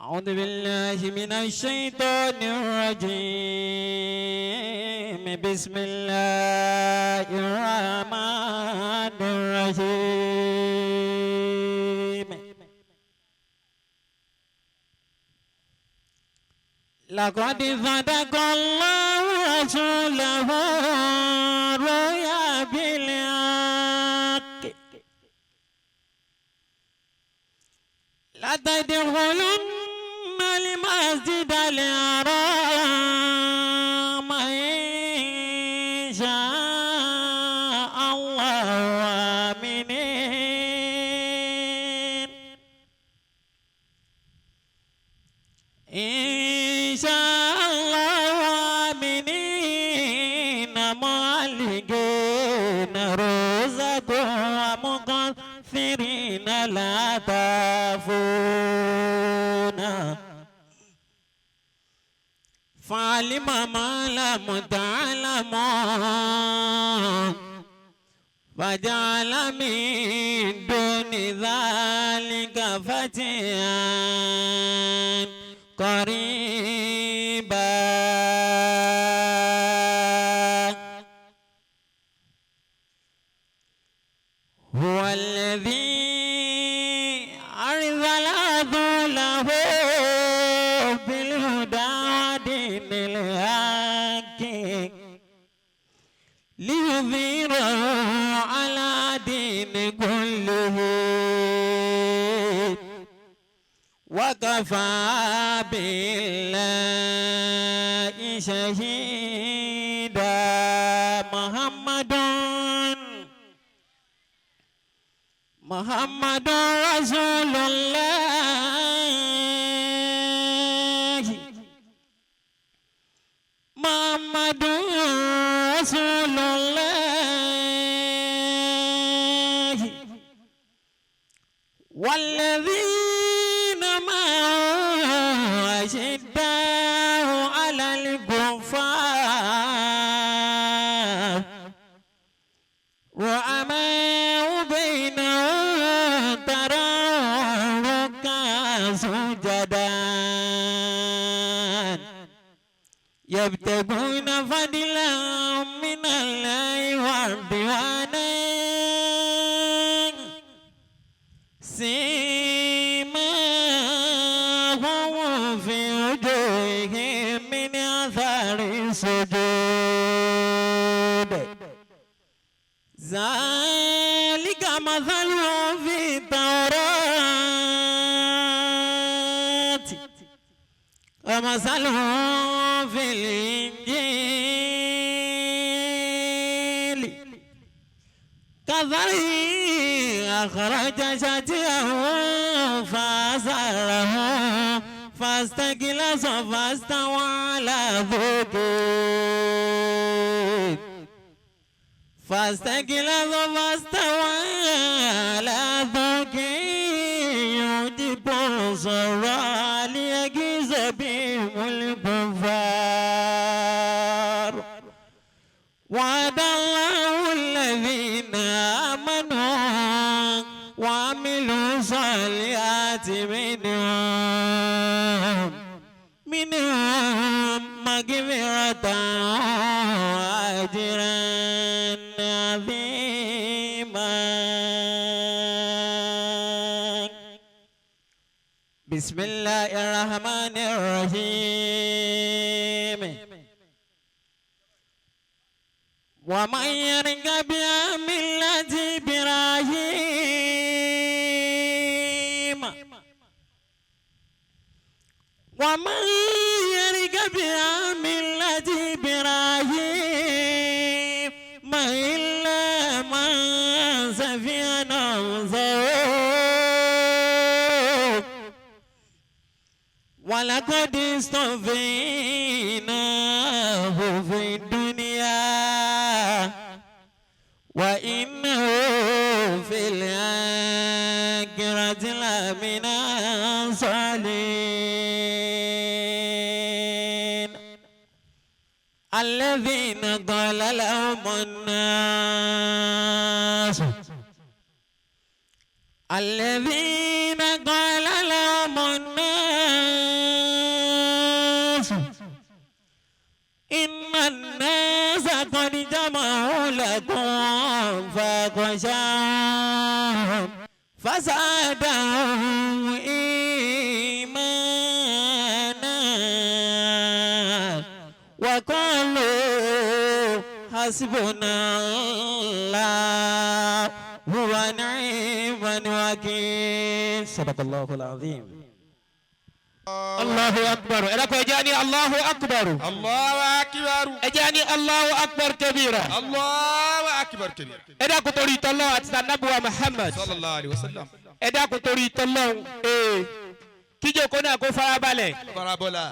أعوذ بالله من الشيطان الرجيم بسم الله الرحمن الرحيم لقد صدق الله رسوله الرؤيا بالحق لتدخلن المسجد الحرام إن شاء الله آمنين إن شاء الله آمنين معلقين رؤوسكم ومقصرين لا تخافون فعلم ما لم تعلموا فجعل من دون ذلك فتحا قريبا هو الذي أرسل رسوله بالهدى ودين الحق ليظهره على دين كله وكفى بالله شهيدا محمد رسول الله محمد رسول الله والذين معه أشداء على الكفار رحماء بينهم تراهم ركعا سجدا يبتغون فضلا من الله ورضوانا سيماهم في وجوههم من أثر السجود ذلك مثلهم في التوراة ومثلهم في الإنجيل كزرع أخرج شطأه فآزره فاستغلظ فاستوى على سوقه فاستغلظ فاستوى على سوقه يعجب الزراع ليغيظ بهم الكفار وعد الله الذين آمنوا وعملوا الصالحات منهم مغفرة وأجرا عظيما بسم الله الرحمن الرحيم ومن يرغب عن ملة إبراهيم ومن يرغب عن ملة إبراهيم إلا من سفه نفسه ولقد اصطفيناه في الدنيا وإنه في الآخرة لمن الصالحين الذين قال لهم الناس الذين قال لهم الناس وخشاهم فزادهم إيمانا وقالوا حسبنا الله ونعم الوكيل. صدق الله العظيم. Allahu akbar. Ẹ dákun ẹ jẹ́ ní Allahu akbar. Allahu akbar. Ẹ jẹ́ ní Allahu akbar kabira. Allahu akbar kabira. Ẹ dákun torí t'Ọlọ́run àti t'Ànábì wa Muhammad. Sallallahu alayhi wa sallam. Ẹ dákun torí t'Ọlọ́run. Kíjòkó náà kó farabalẹ̀. Farabola.